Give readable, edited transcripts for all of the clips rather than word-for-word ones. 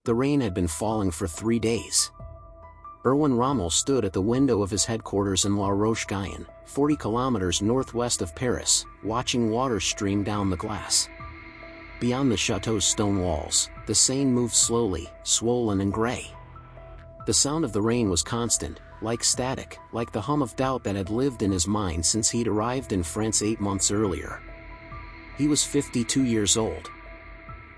The rain had been falling for 3 days. Erwin Rommel stood at the window of his headquarters in La Roche-Guyon, 40 kilometers northwest of Paris, watching water stream down the glass. Beyond the chateau's stone walls, the Seine moved slowly, swollen and gray. The sound of the rain was constant, like static, like the hum of doubt that had lived in his mind since he'd arrived in France 8 months earlier. He was 52 years old.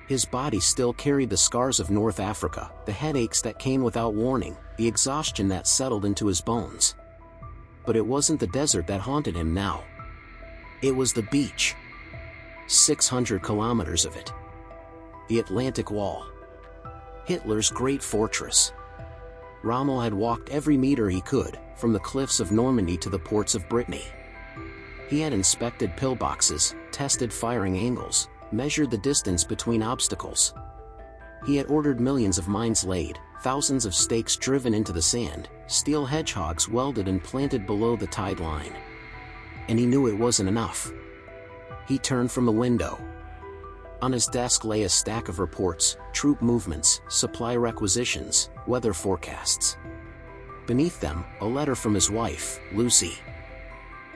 His body still carried the scars of North Africa, the headaches that came without warning, the exhaustion that settled into his bones. But it wasn't the desert that haunted him now. It was the beach. 600 kilometers of it. The Atlantic Wall. Hitler's great fortress. Rommel had walked every meter he could, from the cliffs of Normandy to the ports of Brittany. He had inspected pillboxes, tested firing angles, measured the distance between obstacles. He had ordered millions of mines laid, thousands of stakes driven into the sand, steel hedgehogs welded and planted below the tide line. And he knew it wasn't enough. He turned from the window. On his desk lay a stack of reports, troop movements, supply requisitions, weather forecasts. Beneath them, a letter from his wife, Lucy.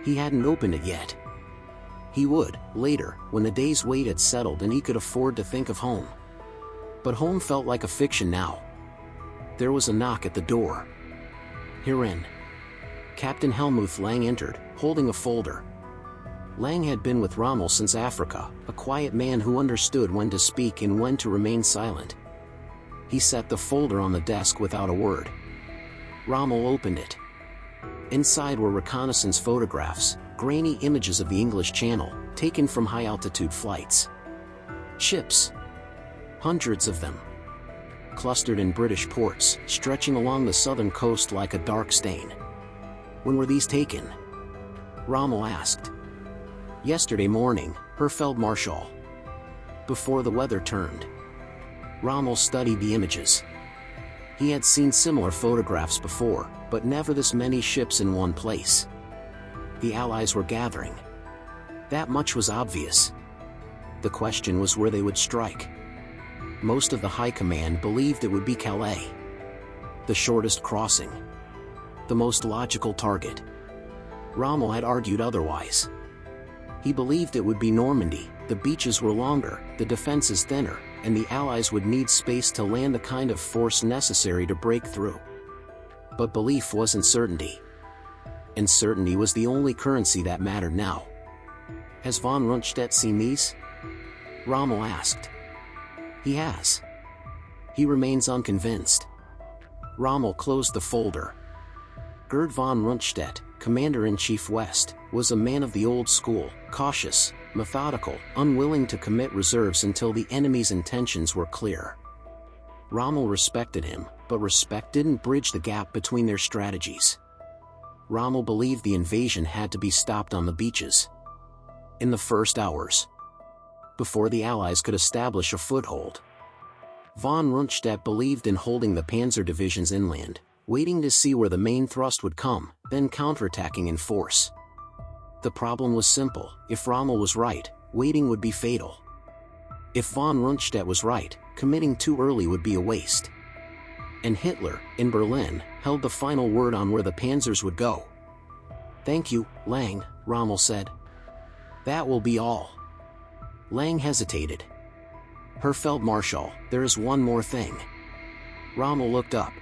He hadn't opened it yet. He would, later, when the day's weight had settled and he could afford to think of home. But home felt like a fiction now. There was a knock at the door. Herein. Captain Helmuth Lang entered, holding a folder. Lang had been with Rommel since Africa, a quiet man who understood when to speak and when to remain silent. He set the folder on the desk without a word. Rommel opened it. Inside were reconnaissance photographs, grainy images of the English Channel, taken from high-altitude flights. Ships. Hundreds of them. Clustered in British ports, stretching along the southern coast like a dark stain. When were these taken? Rommel asked. Yesterday morning, Herr Feldmarschall. Before the weather turned. Rommel studied the images. He had seen similar photographs before, but never this many ships in one place. The Allies were gathering. That much was obvious. The question was where they would strike. Most of the High Command believed it would be Calais. The shortest crossing. The most logical target. Rommel had argued otherwise. He believed it would be Normandy. The beaches were longer, the defenses thinner, and the Allies would need space to land the kind of force necessary to break through. But belief wasn't certainty. And certainty was the only currency that mattered now. Has von Rundstedt seen these? Rommel asked. He has. He remains unconvinced. Rommel closed the folder. Gerd von Rundstedt, Commander-in-Chief West, was a man of the old school, cautious, methodical, unwilling to commit reserves until the enemy's intentions were clear. Rommel respected him, but respect didn't bridge the gap between their strategies. Rommel believed the invasion had to be stopped on the beaches. In the first hours. Before the Allies could establish a foothold. Von Rundstedt believed in holding the panzer divisions inland, waiting to see where the main thrust would come, then counterattacking in force. The problem was simple: if Rommel was right, waiting would be fatal. If von Rundstedt was right, committing too early would be a waste. And Hitler, in Berlin, held the final word on where the panzers would go. "Thank you, Lang," Rommel said. "That will be all." Lang hesitated. "Herr Feldmarschall, there is one more thing." Rommel looked up.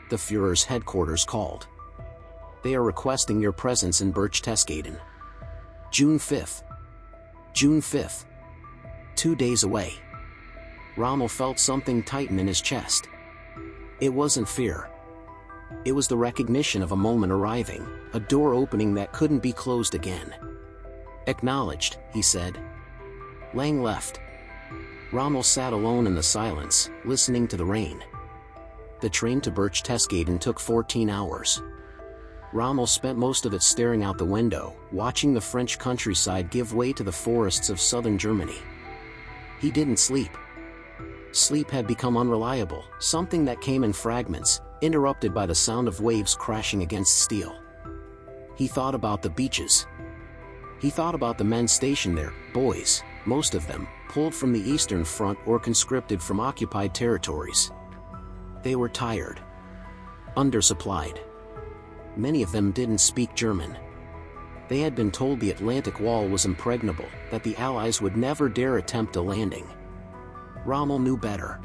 The Führer's headquarters called. "They are requesting your presence in Berchtesgaden. June 5th. June 5th. 2 days away." Rommel felt something tighten in his chest. It wasn't fear. It was the recognition of a moment arriving, a door opening that couldn't be closed again. "Acknowledged," he said. Lang left. Rommel sat alone in the silence, listening to the rain. The train to Berchtesgaden took 14 hours. Rommel spent most of it staring out the window, watching the French countryside give way to the forests of southern Germany. He didn't sleep. Sleep had become unreliable, something that came in fragments, interrupted by the sound of waves crashing against steel. He thought about the beaches. He thought about the men stationed there, boys, most of them pulled from the Eastern Front or conscripted from occupied territories. They were tired, undersupplied. Many of them didn't speak German. They had been told the Atlantic Wall was impregnable, that the Allies would never dare attempt a landing. Rommel knew better.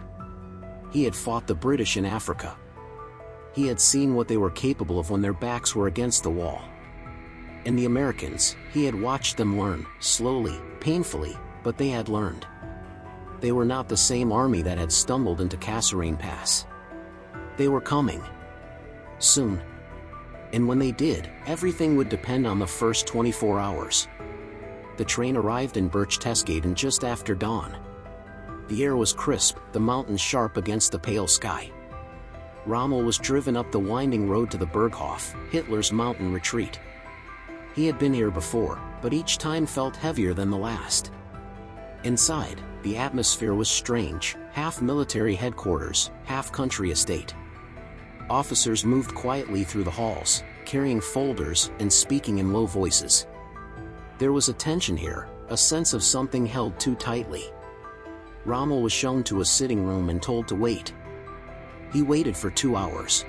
He had fought the British in Africa. He had seen what they were capable of when their backs were against the wall. And the Americans, he had watched them learn, slowly, painfully, but they had learned. They were not the same army that had stumbled into Kasserine Pass. They were coming. Soon. And when they did, everything would depend on the first 24 hours. The train arrived in Berchtesgaden just after dawn. The air was crisp, the mountains sharp against the pale sky. Rommel was driven up the winding road to the Berghof, Hitler's mountain retreat. He had been here before, but each time felt heavier than the last. Inside, the atmosphere was strange, half military headquarters, half country estate. Officers moved quietly through the halls, carrying folders and speaking in low voices. There was a tension here, a sense of something held too tightly. Rommel was shown to a sitting room and told to wait. He waited for 2 hours.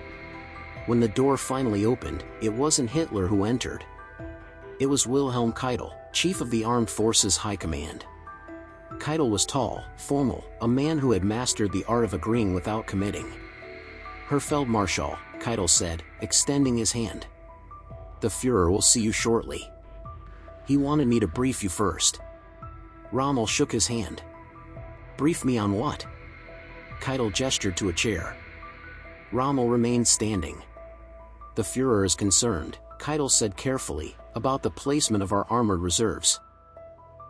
When the door finally opened, it wasn't Hitler who entered. It was Wilhelm Keitel, chief of the Armed Forces High Command. Keitel was tall, formal, a man who had mastered the art of agreeing without committing. Herr Feldmarschall, Keitel said, extending his hand. The Führer will see you shortly. He wanted me to brief you first. Rommel shook his hand. Brief me on what? Keitel gestured to a chair. Rommel remained standing. The Führer is concerned, Keitel said carefully, about the placement of our armored reserves.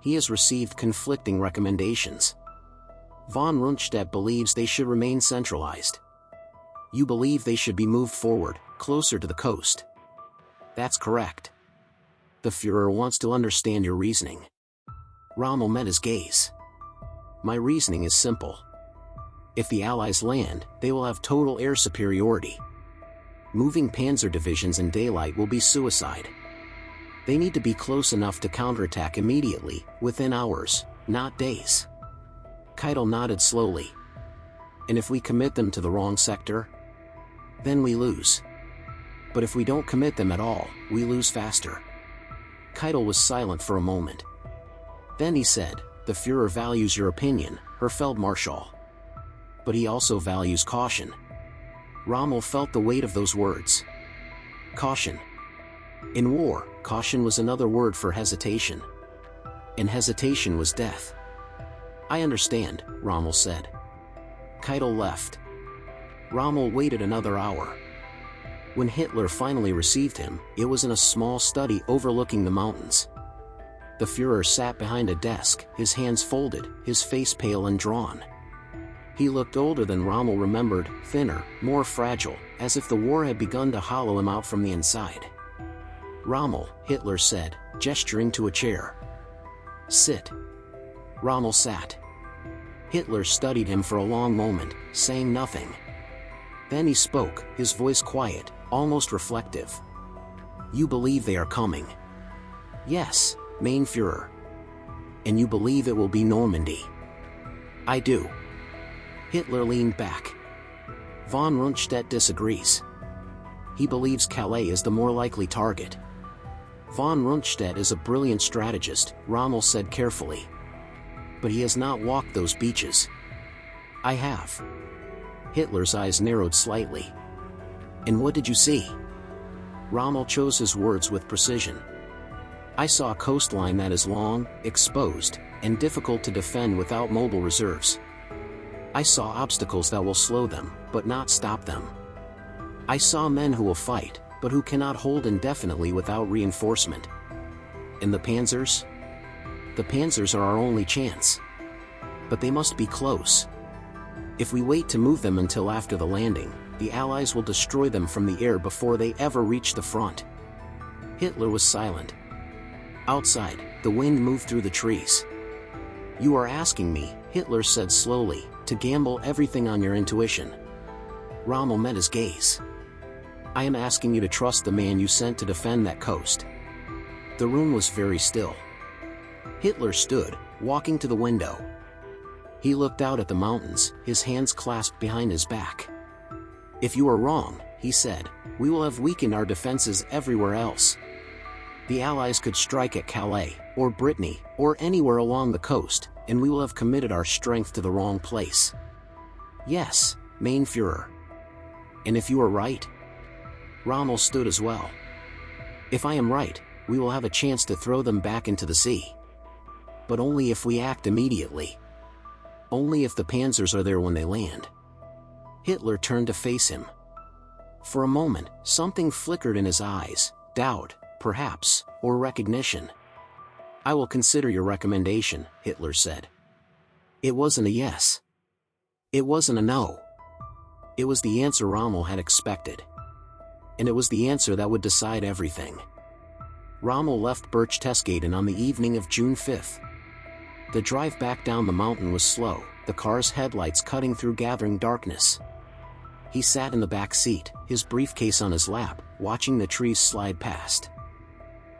He has received conflicting recommendations. Von Rundstedt believes they should remain centralized. You believe they should be moved forward, closer to the coast. That's correct. The Führer wants to understand your reasoning. Rommel met his gaze. My reasoning is simple. If the Allies land, they will have total air superiority. Moving panzer divisions in daylight will be suicide. They need to be close enough to counterattack immediately, within hours, not days. Keitel nodded slowly. And if we commit them to the wrong sector? Then we lose. But if we don't commit them at all, we lose faster. Keitel was silent for a moment. Then he said, the Führer values your opinion, Herr Feldmarschall. But he also values caution. Rommel felt the weight of those words. Caution. In war, caution was another word for hesitation. And hesitation was death. I understand, Rommel said. Keitel left. Rommel waited another hour. When Hitler finally received him, it was in a small study overlooking the mountains. The Führer sat behind a desk, his hands folded, his face pale and drawn. He looked older than Rommel remembered, thinner, more fragile, as if the war had begun to hollow him out from the inside. Rommel, Hitler said, gesturing to a chair. Sit. Rommel sat. Hitler studied him for a long moment, saying nothing. Then he spoke, his voice quiet, almost reflective. You believe they are coming? Yes, mein Führer. And you believe it will be Normandy? I do. Hitler leaned back. Von Rundstedt disagrees. He believes Calais is the more likely target. Von Rundstedt is a brilliant strategist, Rommel said carefully. But he has not walked those beaches. I have. Hitler's eyes narrowed slightly. And what did you see? Rommel chose his words with precision. I saw a coastline that is long, exposed, and difficult to defend without mobile reserves. I saw obstacles that will slow them, but not stop them. I saw men who will fight, but who cannot hold indefinitely without reinforcement. And the panzers? The panzers are our only chance. But they must be close. If we wait to move them until after the landing, the Allies will destroy them from the air before they ever reach the front. Hitler was silent. Outside, the wind moved through the trees. You are asking me, Hitler said slowly, to gamble everything on your intuition. Rommel met his gaze. I am asking you to trust the man you sent to defend that coast. The room was very still. Hitler stood, walking to the window. He looked out at the mountains, his hands clasped behind his back. "If you are wrong," he said, "we will have weakened our defenses everywhere else. The Allies could strike at Calais, or Brittany, or anywhere along the coast, and we will have committed our strength to the wrong place." "Yes, mein Führer." "And if you are right?" Rommel stood as well. "If I am right, we will have a chance to throw them back into the sea. But only if we act immediately. Only if the panzers are there when they land." Hitler turned to face him. For a moment, something flickered in his eyes, doubt, perhaps, or recognition. "I will consider your recommendation," Hitler said. It wasn't a yes. It wasn't a no. It was the answer Rommel had expected. And it was the answer that would decide everything. Rommel left Berchtesgaden on the evening of June 5th. The drive back down the mountain was slow, the car's headlights cutting through gathering darkness. He sat in the back seat, his briefcase on his lap, watching the trees slide past.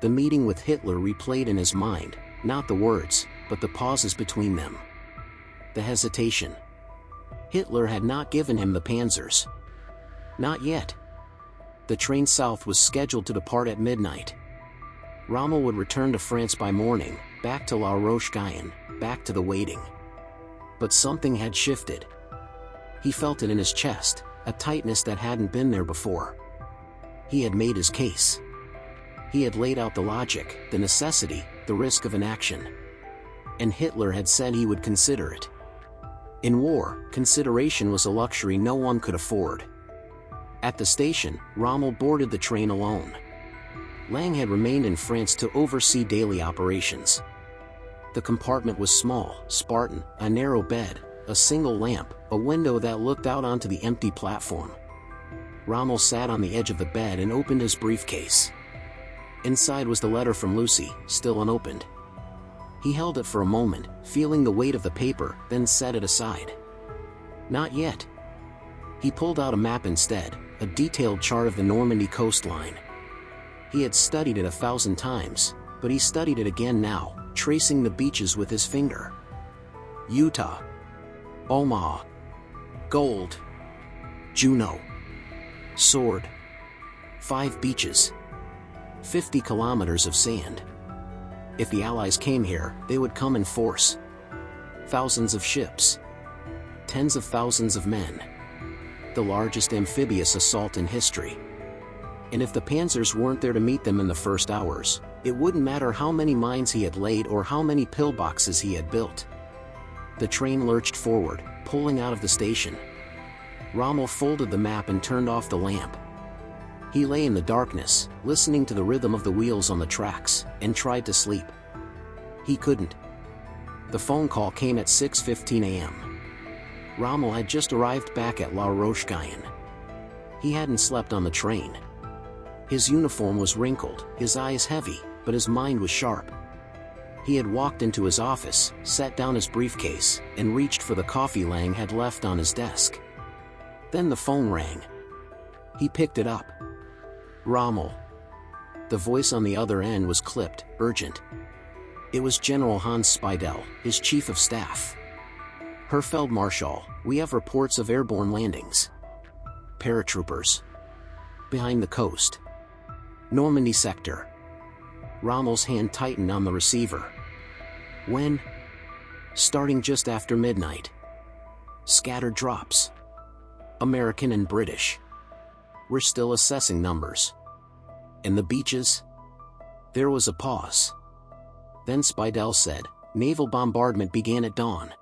The meeting with Hitler replayed in his mind, not the words, but the pauses between them. The hesitation. Hitler had not given him the panzers. Not yet. The train south was scheduled to depart at midnight. Rommel would return to France by morning, back to La Roche-Guyon, back to the waiting. But something had shifted. He felt it in his chest, a tightness that hadn't been there before. He had made his case. He had laid out the logic, the necessity, the risk of inaction. And Hitler had said he would consider it. In war, consideration was a luxury no one could afford. At the station, Rommel boarded the train alone. Lang had remained in France to oversee daily operations. The compartment was small, Spartan, a narrow bed, a single lamp, a window that looked out onto the empty platform. Rommel sat on the edge of the bed and opened his briefcase. Inside was the letter from Lucy, still unopened. He held it for a moment, feeling the weight of the paper, then set it aside. Not yet. He pulled out a map instead, a detailed chart of the Normandy coastline. He had studied it 1,000 times, but he studied it again now, tracing the beaches with his finger. Utah. Omaha. Gold. Juneau. Sword. 5 beaches. 50 kilometers of sand. If the Allies came here, they would come in force. Thousands of ships. Tens of thousands of men. The largest amphibious assault in history. And if the panzers weren't there to meet them in the first hours, it wouldn't matter how many mines he had laid or how many pillboxes he had built. The train lurched forward, pulling out of the station. Rommel folded the map and turned off the lamp. He lay in the darkness, listening to the rhythm of the wheels on the tracks, and tried to sleep. He couldn't. The phone call came at 6:15 a.m. Rommel had just arrived back at La Roche-Guyon. He hadn't slept on the train. His uniform was wrinkled, his eyes heavy, but his mind was sharp. He had walked into his office, set down his briefcase, and reached for the coffee Lang had left on his desk. Then the phone rang. He picked it up. Rommel. The voice on the other end was clipped, urgent. It was General Hans Speidel, his chief of staff. Herr Feldmarschall, we have reports of airborne landings. Paratroopers. Behind the coast. Normandy sector. Rommel's hand tightened on the receiver. When? Starting just after midnight. Scattered drops. American and British. We're still assessing numbers. And the beaches? There was a pause. Then Speidel said, naval bombardment began at dawn.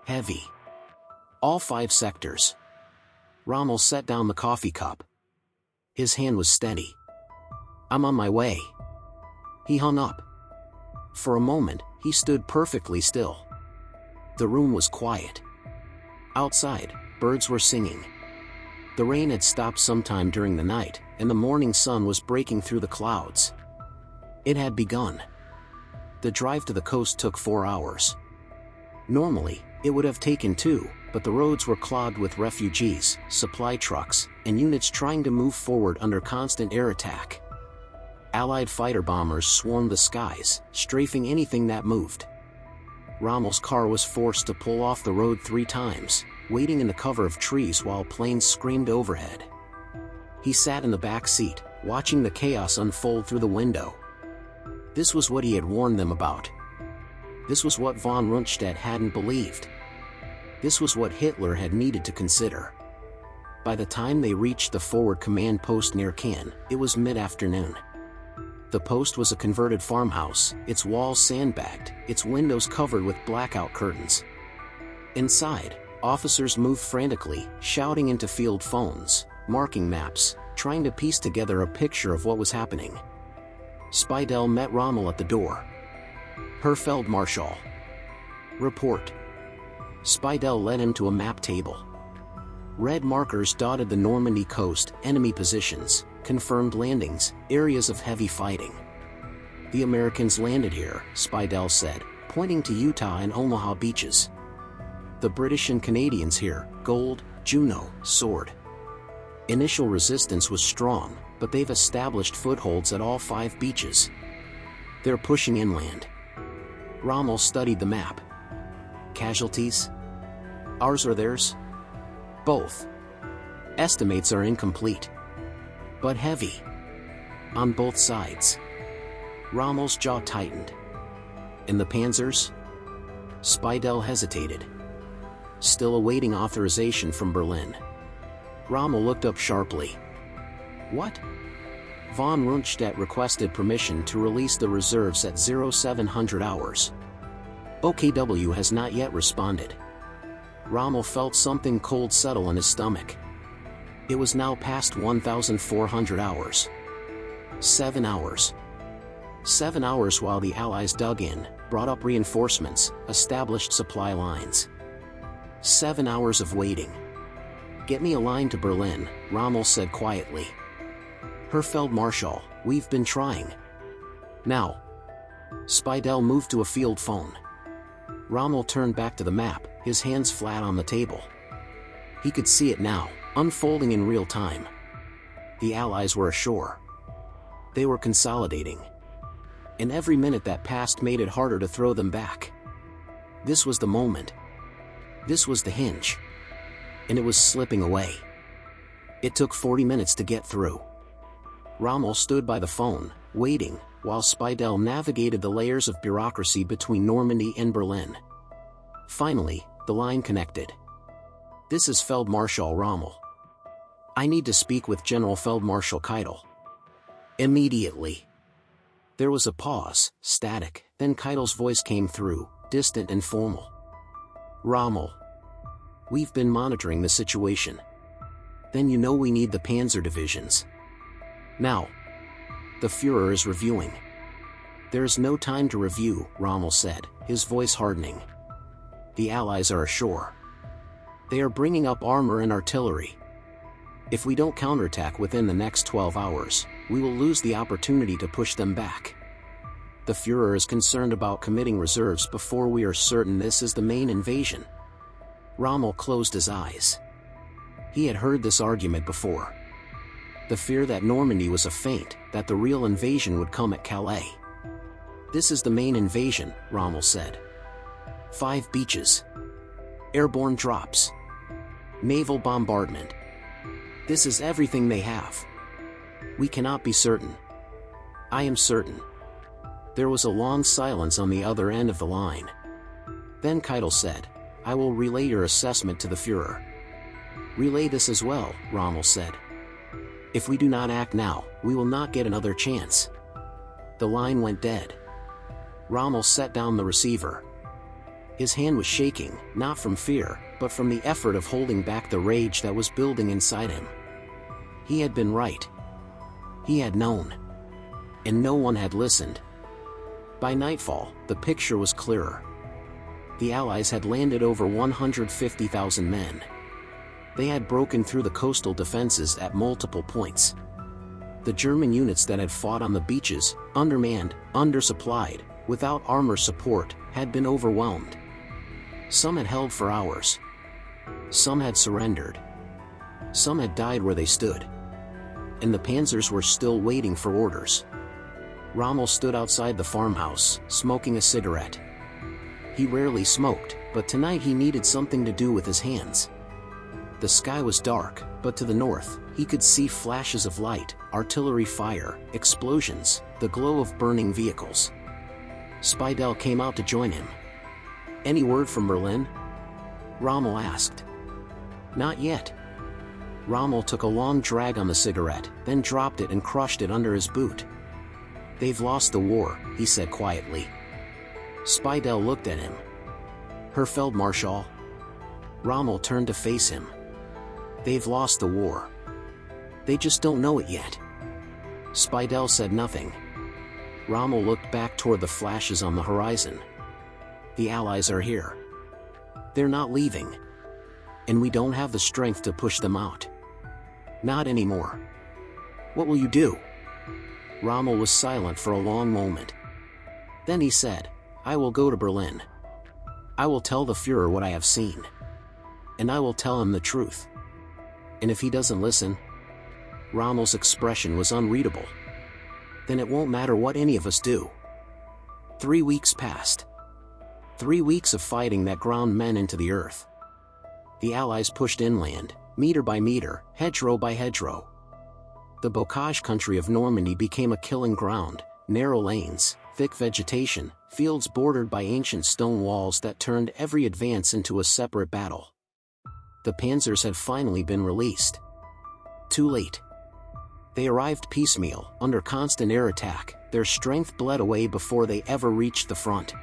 Heavy. All 5 sectors. Rommel set down the coffee cup. His hand was steady. I'm on my way. He hung up. For a moment, he stood perfectly still. The room was quiet. Outside, birds were singing. The rain had stopped sometime during the night, and the morning sun was breaking through the clouds. It had begun. The drive to the coast took 4 hours. Normally, it would have taken 2, but the roads were clogged with refugees, supply trucks, and units trying to move forward under constant air attack. Allied fighter bombers swarmed the skies, strafing anything that moved. Rommel's car was forced to pull off the road 3 times, waiting in the cover of trees while planes screamed overhead. He sat in the back seat, watching the chaos unfold through the window. This was what he had warned them about. This was what von Rundstedt hadn't believed. This was what Hitler had needed to consider. By the time they reached the forward command post near Cannes, it was mid-afternoon. The post was a converted farmhouse, its walls sandbagged, its windows covered with blackout curtains. Inside, officers moved frantically, shouting into field phones, marking maps, trying to piece together a picture of what was happening. Speidel met Rommel at the door. Herr Feldmarschall. Report. Speidel led him to a map table. Red markers dotted the Normandy coast, enemy positions, confirmed landings, areas of heavy fighting. The Americans landed here, Speidel said, pointing to Utah and Omaha beaches. The British and Canadians here, Gold, Juno, Sword. Initial resistance was strong, but they've established footholds at all 5 beaches. They're pushing inland. Rommel studied the map. Casualties? Ours or theirs? Both. Estimates are incomplete. But heavy. On both sides. Rommel's jaw tightened. And the panzers? Speidel hesitated. Still awaiting authorization from Berlin. Rommel looked up sharply. What? Von Rundstedt requested permission to release the reserves at 0700 hours. OKW has not yet responded. Rommel felt something cold settle in his stomach. It was now past 1,400 hours. 7 hours. 7 hours while the Allies dug in, brought up reinforcements, established supply lines. 7 hours of waiting. Get me a line to Berlin, Rommel said quietly. Herr Feldmarschall, we've been trying. Now. Speidel moved to a field phone. Rommel turned back to the map, his hands flat on the table. He could see it now, unfolding in real time. The Allies were ashore. They were consolidating. And every minute that passed made it harder to throw them back. This was the moment. This was the hinge. And it was slipping away. It took 40 minutes to get through. Rommel stood by the phone, waiting, while Speidel navigated the layers of bureaucracy between Normandy and Berlin. Finally, the line connected. This is Feldmarschall Rommel. I need to speak with General Feldmarschall Keitel. Immediately. There was a pause, static, then Keitel's voice came through, distant and formal. Rommel. We've been monitoring the situation. Then you know we need the panzer divisions. Now. The Führer is reviewing. There is no time to review, Rommel said, his voice hardening. The Allies are ashore. They are bringing up armor and artillery. If we don't counterattack within the next 12 hours, we will lose the opportunity to push them back. The Führer is concerned about committing reserves before we are certain this is the main invasion. Rommel closed his eyes. He had heard this argument before. The fear that Normandy was a feint, that the real invasion would come at Calais. This is the main invasion, Rommel said. 5 beaches. Airborne drops. Naval bombardment. This is everything they have. We cannot be certain. I am certain. There was a long silence on the other end of the line. Then Keitel said, I will relay your assessment to the Führer. Relay this as well, Rommel said. If we do not act now, we will not get another chance. The line went dead. Rommel set down the receiver. His hand was shaking, not from fear, but from the effort of holding back the rage that was building inside him. He had been right. He had known. And no one had listened. By nightfall, the picture was clearer. The Allies had landed over 150,000 men. They had broken through the coastal defenses at multiple points. The German units that had fought on the beaches, undermanned, undersupplied, without armor support, had been overwhelmed. Some had held for hours. Some had surrendered. Some had died where they stood. And the panzers were still waiting for orders. Rommel stood outside the farmhouse, smoking a cigarette. He rarely smoked, but tonight he needed something to do with his hands. The sky was dark, but to the north, he could see flashes of light, artillery fire, explosions, the glow of burning vehicles. Speidel came out to join him. "Any word from Berlin?" Rommel asked. "Not yet." Rommel took a long drag on the cigarette, then dropped it and crushed it under his boot. "They've lost the war," he said quietly. Speidel looked at him. "Herr Feldmarschall?" Rommel turned to face him. "They've lost the war. They just don't know it yet." Speidel said nothing. Rommel looked back toward the flashes on the horizon. "The Allies are here. They're not leaving. And we don't have the strength to push them out. Not anymore. What will you do?" Rommel was silent for a long moment. Then he said, "I will go to Berlin. I will tell the Führer what I have seen. And I will tell him the truth. And if he doesn't listen..." Rommel's expression was unreadable. "Then it won't matter what any of us do." 3 weeks passed. 3 weeks of fighting that ground men into the earth. The Allies pushed inland, meter by meter, hedgerow by hedgerow. The bocage country of Normandy became a killing ground, narrow lanes, thick vegetation, fields bordered by ancient stone walls that turned every advance into a separate battle. The panzers had finally been released. Too late. They arrived piecemeal, under constant air attack, their strength bled away before they ever reached the front.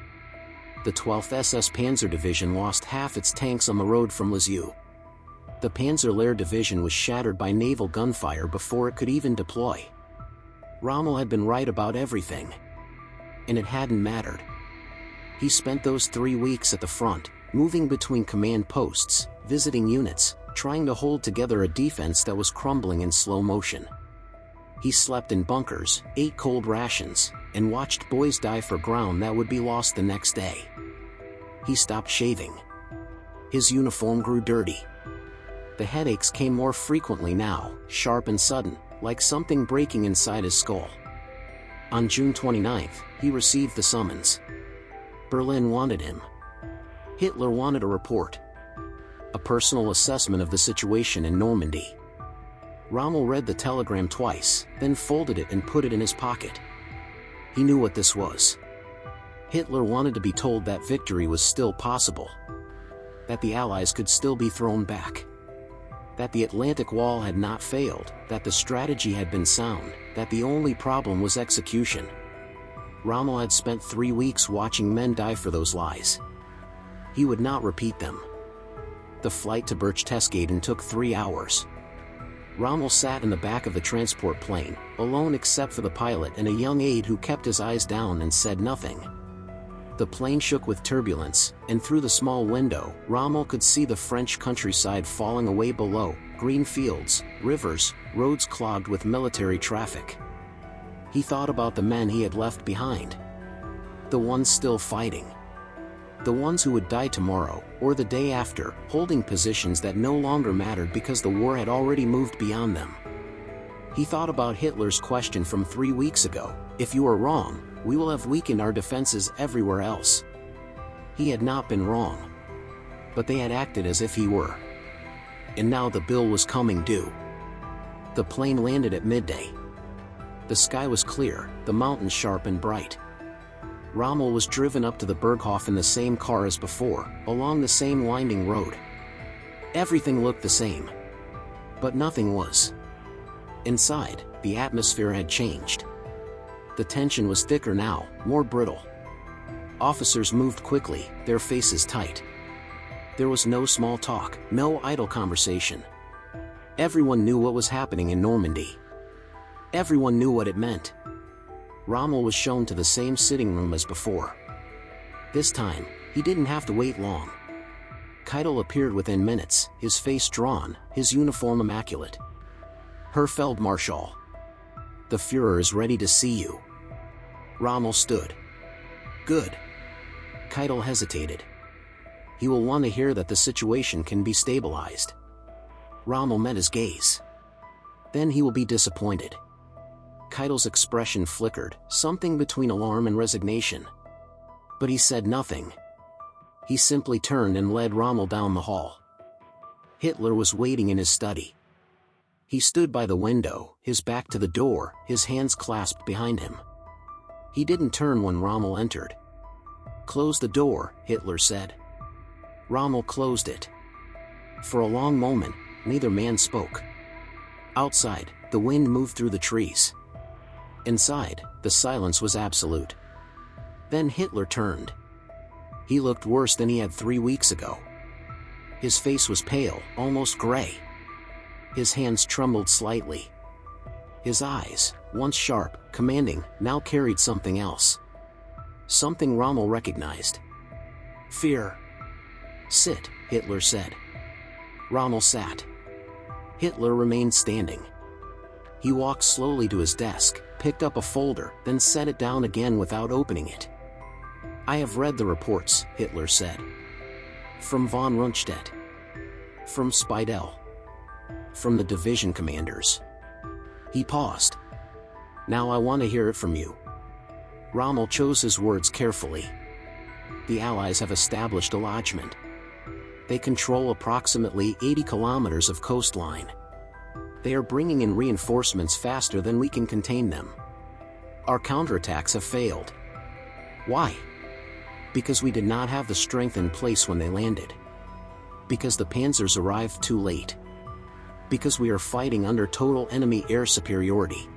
The 12th SS Panzer Division lost half its tanks on the road from Lisieux. The Panzer-Lehr Division was shattered by naval gunfire before it could even deploy. Rommel had been right about everything. And it hadn't mattered. He spent those 3 weeks at the front, moving between command posts, visiting units, trying to hold together a defense that was crumbling in slow motion. He slept in bunkers, ate cold rations, and watched boys die for ground that would be lost the next day. He stopped shaving. His uniform grew dirty. The headaches came more frequently now, sharp and sudden, like something breaking inside his skull. On June 29th, he received the summons. Berlin wanted him. Hitler wanted a report. A personal assessment of the situation in Normandy. Rommel read the telegram twice, then folded it and put it in his pocket. He knew what this was. Hitler wanted to be told that victory was still possible. That the Allies could still be thrown back. That the Atlantic Wall had not failed, that the strategy had been sound, that the only problem was execution. Rommel had spent 3 weeks watching men die for those lies. He would not repeat them. The flight to Berchtesgaden took 3 hours. Rommel sat in the back of the transport plane, alone except for the pilot and a young aide who kept his eyes down and said nothing. The plane shook with turbulence, and through the small window, Rommel could see the French countryside falling away below, green fields, rivers, roads clogged with military traffic. He thought about the men he had left behind. The ones still fighting. The ones who would die tomorrow, or the day after, holding positions that no longer mattered because the war had already moved beyond them. He thought about Hitler's question from 3 weeks ago, "If you are wrong, we will have weakened our defenses everywhere else." He had not been wrong. But they had acted as if he were. And now the bill was coming due. The plane landed at midday. The sky was clear, the mountains sharp and bright. Rommel was driven up to the Berghof in the same car as before, along the same winding road. Everything looked the same. But nothing was. Inside, the atmosphere had changed. The tension was thicker now, more brittle. Officers moved quickly, their faces tight. There was no small talk, no idle conversation. Everyone knew what was happening in Normandy. Everyone knew what it meant. Rommel was shown to the same sitting room as before. This time, he didn't have to wait long. Keitel appeared within minutes, his face drawn, his uniform immaculate. "Herr Feldmarschall. The Führer is ready to see you." Rommel stood. "Good." Keitel hesitated. "He will want to hear that the situation can be stabilized." Rommel met his gaze. "Then he will be disappointed." Keitel's expression flickered, something between alarm and resignation. But he said nothing. He simply turned and led Rommel down the hall. Hitler was waiting in his study. He stood by the window, his back to the door, his hands clasped behind him. He didn't turn when Rommel entered. "Close the door," Hitler said. Rommel closed it. For a long moment, neither man spoke. Outside, the wind moved through the trees. Inside, the silence was absolute. Then Hitler turned. He looked worse than he had 3 weeks ago. His face was pale, almost gray. His hands trembled slightly. His eyes, once sharp, commanding, now carried something else. Something Rommel recognized. Fear. "Sit," Hitler said. Rommel sat. Hitler remained standing. He walked slowly to his desk, picked up a folder, then set it down again without opening it. "I have read the reports," Hitler said. "From von Rundstedt. From Speidel. From the division commanders." He paused. "Now I want to hear it from you." Rommel chose his words carefully. "The Allies have established a lodgment. They control approximately 80 kilometers of coastline. They are bringing in reinforcements faster than we can contain them. Our counterattacks have failed. Why? Because we did not have the strength in place when they landed. Because the panzers arrived too late. Because we are fighting under total enemy air superiority."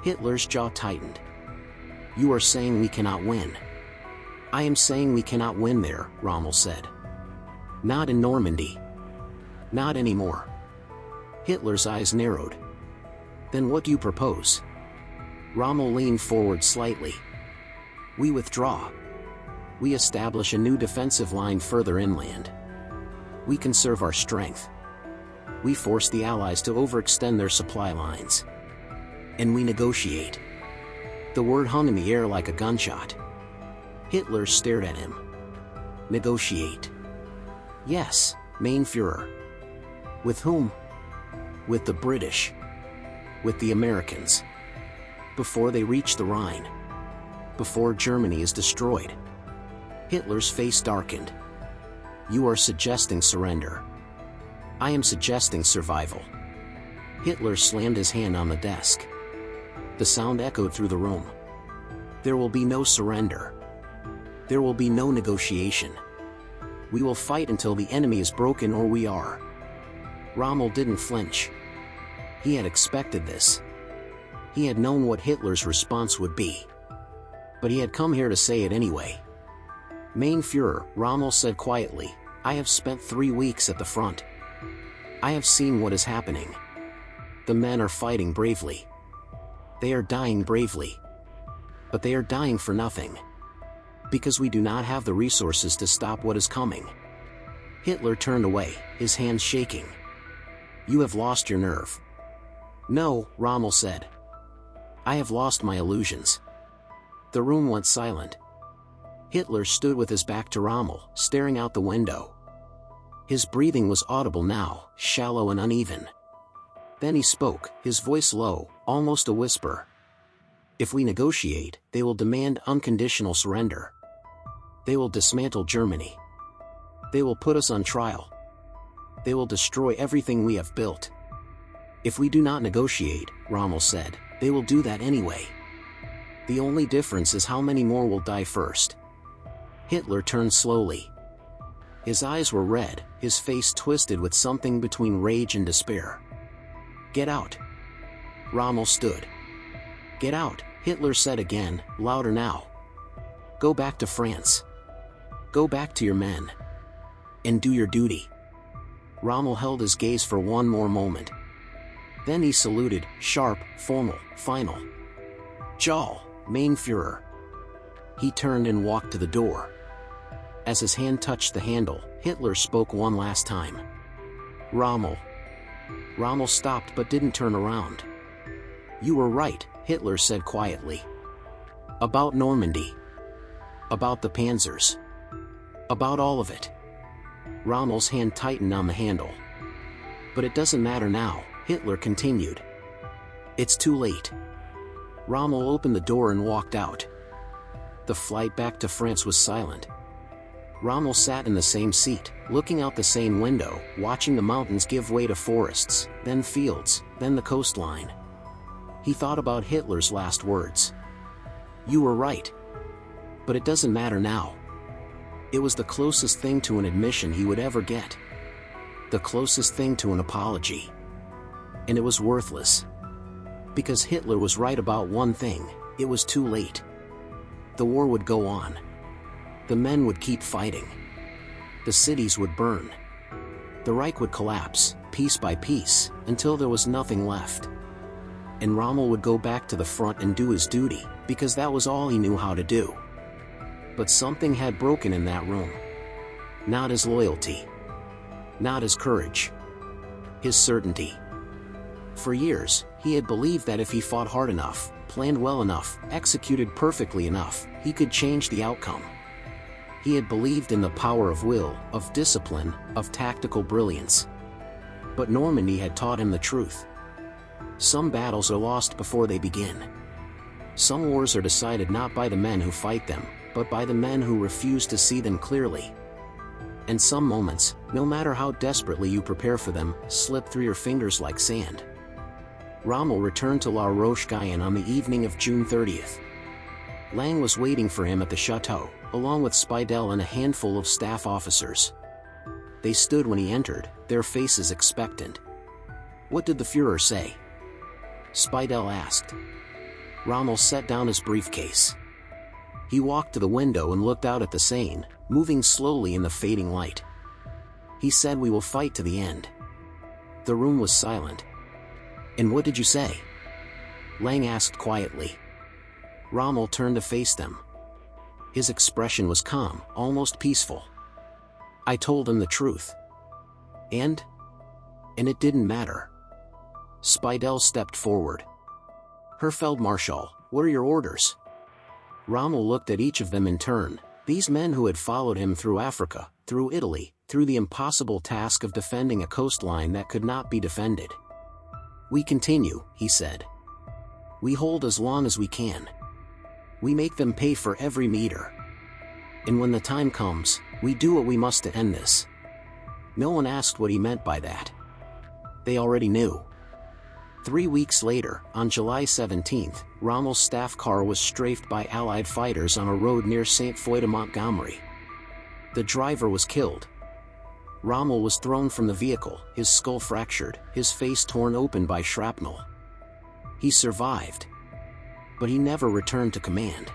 Hitler's jaw tightened. "You are saying we cannot win." "I am saying we cannot win there," Rommel said. "Not in Normandy. Not anymore." Hitler's eyes narrowed. "Then what do you propose?" Rommel leaned forward slightly. "We withdraw. We establish a new defensive line further inland. We conserve our strength. We force the Allies to overextend their supply lines. And we negotiate." The word hung in the air like a gunshot. Hitler stared at him. "Negotiate?" "Yes, Mein Führer." "With whom?" "With the British. With the Americans. Before they reach the Rhine. Before Germany is destroyed." Hitler's face darkened. "You are suggesting surrender." "I am suggesting survival." Hitler slammed his hand on the desk. The sound echoed through the room. "There will be no surrender. There will be no negotiation. We will fight until the enemy is broken or we are." Rommel didn't flinch. He had expected this. He had known what Hitler's response would be. But he had come here to say it anyway. "Mein Führer," Rommel said quietly, "I have spent 3 weeks at the front. I have seen what is happening. The men are fighting bravely. They are dying bravely. But they are dying for nothing. Because we do not have the resources to stop what is coming." Hitler turned away, his hands shaking. "You have lost your nerve." "No," Rommel said. "I have lost my illusions." The room went silent. Hitler stood with his back to Rommel, staring out the window. His breathing was audible now, shallow and uneven. Then he spoke, his voice low, almost a whisper. "If we negotiate, they will demand unconditional surrender. They will dismantle Germany. They will put us on trial. They will destroy everything we have built. If we do not negotiate," Rommel said, "they will do that anyway. The only difference is how many more will die first." Hitler turned slowly. His eyes were red, his face twisted with something between rage and despair. "Get out." Rommel stood. "Get out," Hitler said again, louder now. "Go back to France. Go back to your men. And do your duty." Rommel held his gaze for one more moment. Then he saluted, sharp, formal, final. "Jahl, Mein Führer." He turned and walked to the door. As his hand touched the handle, Hitler spoke one last time. "Rommel." Rommel stopped but didn't turn around. "You were right," Hitler said quietly. "About Normandy. About the panzers. About all of it." Rommel's hand tightened on the handle. "But it doesn't matter now," Hitler continued. "It's too late." Rommel opened the door and walked out. The flight back to France was silent. Rommel sat in the same seat, looking out the same window, watching the mountains give way to forests, then fields, then the coastline. He thought about Hitler's last words. "You were right. But it doesn't matter now." It was the closest thing to an admission he would ever get. The closest thing to an apology. And it was worthless. Because Hitler was right about one thing: it was too late. The war would go on. The men would keep fighting. The cities would burn. The Reich would collapse, piece by piece, until there was nothing left. And Rommel would go back to the front and do his duty, because that was all he knew how to do. But something had broken in that room. Not his loyalty. Not his courage. His certainty. For years, he had believed that if he fought hard enough, planned well enough, executed perfectly enough, he could change the outcome. He had believed in the power of will, of discipline, of tactical brilliance. But Normandy had taught him the truth. Some battles are lost before they begin. Some wars are decided not by the men who fight them, but by the men who refuse to see them clearly. And some moments, no matter how desperately you prepare for them, slip through your fingers like sand. Rommel returned to La Roche-Guyon on the evening of June 30th. Lang was waiting for him at the chateau, along with Speidel and a handful of staff officers. They stood when he entered, their faces expectant. "What did the Führer say?" Speidel asked. Rommel set down his briefcase. He walked to the window and looked out at the Seine, moving slowly in the fading light. "He said we will fight to the end." The room was silent. "And what did you say?" Lang asked quietly. Rommel turned to face them. His expression was calm, almost peaceful. "I told him the truth. And it didn't matter." Speidel stepped forward. "Herr Feldmarschall, what are your orders?" Rommel looked at each of them in turn, these men who had followed him through Africa, through Italy, through the impossible task of defending a coastline that could not be defended. "We continue," he said. "We hold as long as we can. We make them pay for every meter. And when the time comes, we do what we must to end this." No one asked what he meant by that. They already knew. 3 weeks later, on July 17th, Rommel's staff car was strafed by Allied fighters on a road near St. Foy de Montgomery. The driver was killed. Rommel was thrown from the vehicle, his skull fractured, his face torn open by shrapnel. He survived. But he never returned to command.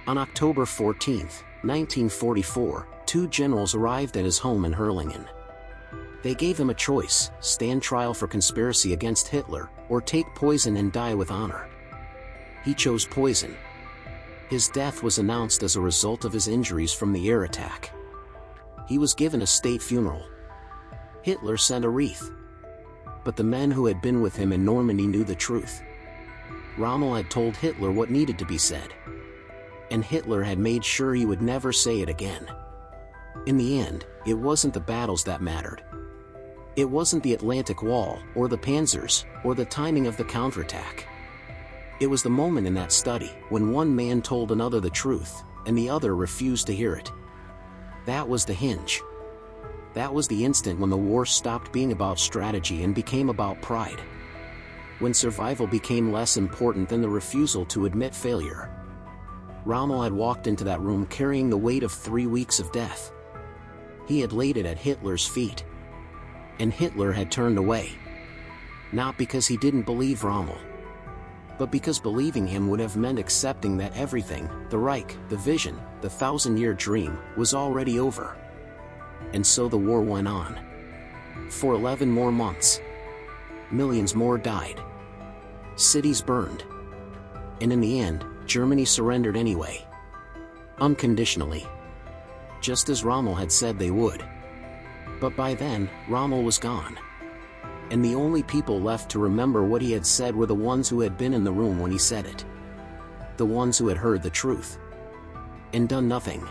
On October 14, 1944, 2 generals arrived at his home in Herlingen. They gave him a choice: stand trial for conspiracy against Hitler, or take poison and die with honor. He chose poison. His death was announced as a result of his injuries from the air attack. He was given a state funeral. Hitler sent a wreath. But the men who had been with him in Normandy knew the truth. Rommel had told Hitler what needed to be said. And Hitler had made sure he would never say it again. In the end, it wasn't the battles that mattered. It wasn't the Atlantic Wall, or the Panzers, or the timing of the counterattack. It was the moment in that study, when one man told another the truth, and the other refused to hear it. That was the hinge. That was the instant when the war stopped being about strategy and became about pride. When survival became less important than the refusal to admit failure. Rommel had walked into that room carrying the weight of 3 weeks of death. He had laid it at Hitler's feet. And Hitler had turned away. Not because he didn't believe Rommel, but because believing him would have meant accepting that everything, the Reich, the vision, the 1,000-year dream, was already over. And so the war went on. For 11 more months. Millions more died. Cities burned. And in the end, Germany surrendered anyway. Unconditionally. Just as Rommel had said they would. But by then, Rommel was gone. And the only people left to remember what he had said were the ones who had been in the room when he said it. The ones who had heard the truth. And done nothing.